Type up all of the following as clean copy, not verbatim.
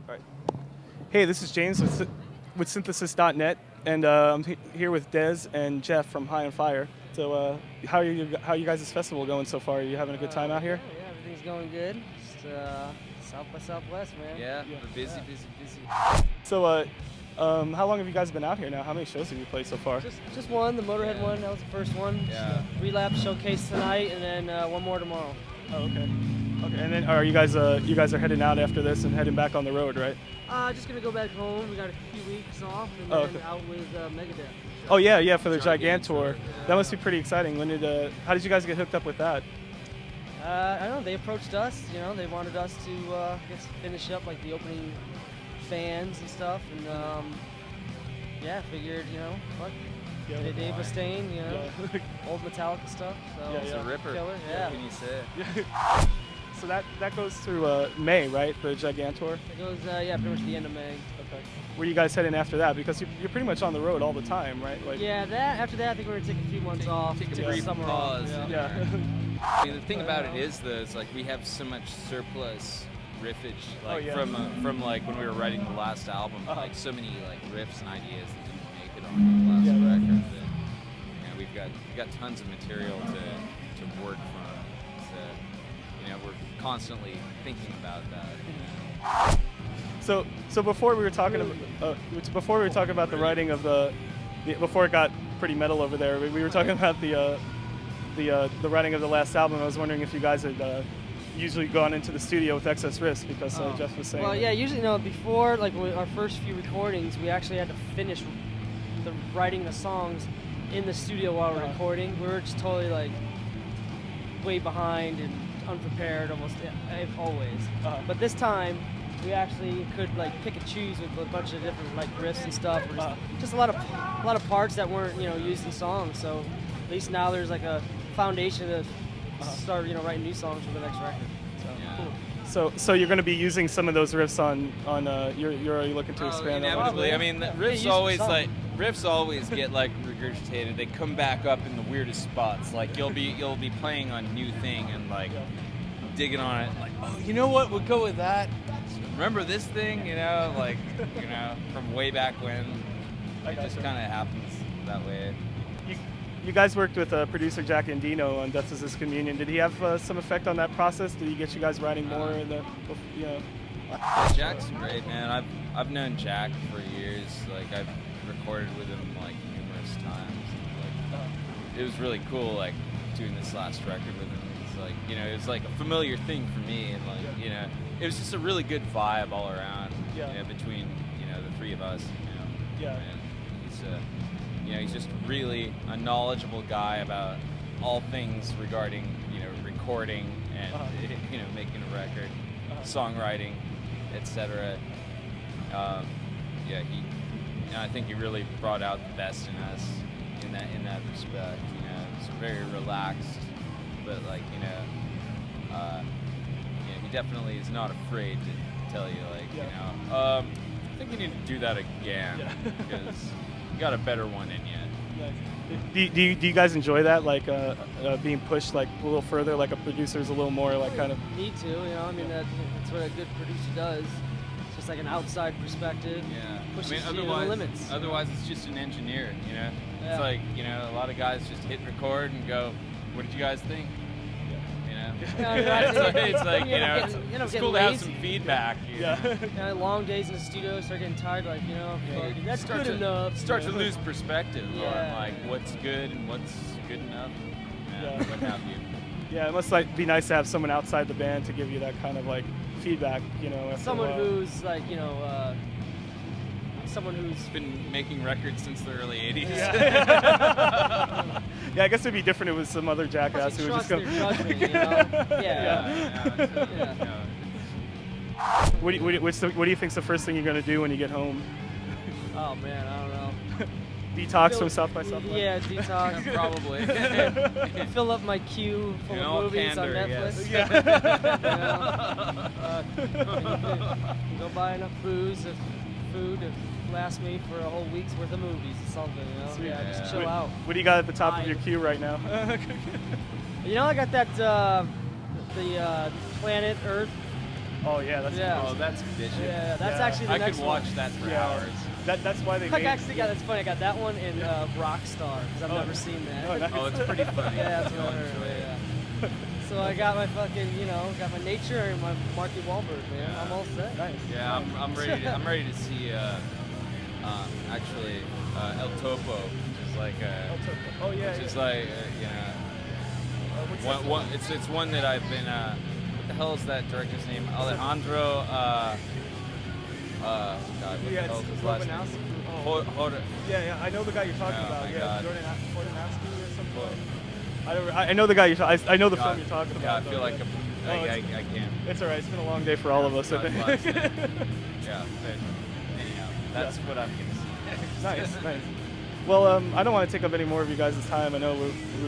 All right. Hey, this is James with Synthesis.net, and I'm here with Dez and Jeff from High on Fire. So, how are you guys' festival going so far? Are you having a good time out here? Yeah, everything's going good. Just South by Southwest, man. Yeah, Yeah. we're busy. So, how long have you guys been out here now? How many shows have you played so far? Just one, the Motorhead Yeah. one. That was the first one. Yeah. Relapse showcase tonight, and then one more tomorrow. Oh, okay. Okay, and then are you guys are heading out after this and heading back on the road, right? Just gonna go back home. We got a few weeks off, and Oh, then okay. out with Megadeth. Oh yeah, for the Gigantor. Gigantor. That must be pretty exciting. How did you guys get hooked up with that? I don't know. They approached us. You know, they wanted us to finish up like the opening bands and stuff, and figured fuck. Yeah, Dave Mustaine, Yeah. old Metallica stuff. So Yeah, It's yeah. a ripper. Killer, What yeah. can you say? So that goes through May, right? The Gigantor. It goes pretty much the end of May. Okay. Where are you guys heading after that? Because you're pretty much on the road all the time, right? Like, Yeah, after that, I think we're gonna take a few months off. take a take brief summer pause. Off, Yeah. I mean, the thing about it is, though, is like we have so much surplus riffage, like yeah. from like when we were writing the last album, Uh-huh. like so many like riffs and ideas that didn't make it on the last Yeah. record. That we've got tons of material to work from. So we're constantly thinking about that. So before we were talking about the writing of before it got pretty metal over there, we were talking about the writing of the last album. I was wondering if you guys had usually gone into the studio with excess risk because Jeff was saying. Well, yeah, usually before like our first few recordings, we actually had to finish writing the songs in the studio while we're recording. We were just totally like way behind and unprepared almost always. But this time we actually could like pick and choose with a bunch of different like riffs and stuff. Just a lot of parts that weren't used in songs. So at least now there's like a foundation to start writing new songs for the next record. So Yeah. cool. So you're going to be using some of those riffs on you're already looking to expand on. Inevitably. I mean, the use riffs always get like regurgitated. They come back up in the weirdest spots. Like you'll be playing on a new thing and like digging on it. Like, oh, you know what? We'll go with that. Remember this thing? From way back when. It just kind of happens that way. You guys worked with producer Jack Andino on Death Is His Communion. Did he have some effect on that process? Did he get you guys writing more in the Jack's great, man. I've known Jack for years. Like I've recorded with him like numerous times. Like it was really cool, like doing this last record with him. It's like it was like a familiar thing for me, and like it was just a really good vibe all around. Between the three of us. Yeah. And he's just really a knowledgeable guy about all things regarding recording and making a record, songwriting, etc. I think he really brought out the best in us in that respect. He's very relaxed, but he definitely is not afraid to tell you I think you need to do that again because you got a better one in you. Do you guys enjoy that, like being pushed like a little further, like a producer's a little more like kind of? Need to, I mean that's what a good producer does. It's just like an outside perspective. Yeah. Pushes I mean, you to the limits. Otherwise, it's just an engineer. Yeah. It's like a lot of guys just hit record and go, "What did you guys think?" It's like it's cool to have some feedback. Long days in the studio, start getting tired. Like that's good enough. Start to lose perspective Yeah. on like what's good and what's good enough. What have you. Yeah, it must be nice to have someone outside the band to give you that kind of like feedback. After Someone a while. who's like someone who's Been making records since the early '80s. Yeah, I guess it'd be different if it was some other jackass who would just trust go. their judgment, What do you think's the first thing you're gonna do when you get home? Oh man, I don't know. Detox from South by Southwest? Yeah, detox. Probably. Fill up my queue full In of all movies candor, on Netflix. Yeah. Go buy enough food to last me for a whole week's worth of movies or something. Sweet. Just chill out. What do you got at the top of your queue right now? I got that the Planet Earth Oh yeah, that's Yeah. Oh, that's vicious. Yeah, that's Yeah. actually the I next could watch one. that for Yeah. hours. That's why they I made. actually got, that's funny, I got that one and Rockstar, because I've Oh, never seen that. Oh, nice. Oh, it's pretty funny. Yeah, that's You'll what I heard. enjoy it. Yeah. So I got my fucking, got my Nature and my Marky Wahlberg, man. Yeah. I'm all set. Nice. Yeah, I'm ready. I'm ready to see actually El Topo, which is like Oh yeah. which is yeah. like What's one, that one, it's one that I've been what the hell is that director's name? Alejandro God, what the hell is his last name? Yeah, I know the guy you're talking Oh, about. my Yeah, God. Jordanowski or something. What? I know the guy I know the God, film you're talking yeah, about. I feel though, like yeah. I can't. It's alright. It's been a long day for all of us. I God think. bless. Yeah, but anyhow, that's what I'm gonna see. Nice. Well, I don't want to take up any more of you guys' time. I know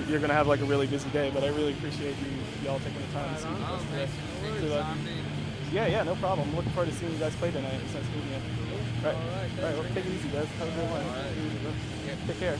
you're going to have like a really busy day, but I really appreciate you all taking the time to see Oh, us thanks. today. No worries, Tom, dude. Yeah, no problem. I'm looking forward to seeing you guys play tonight. It's nice meeting you. Right. All right, All right, well, take it easy, guys. Have a good one. All right. Take care.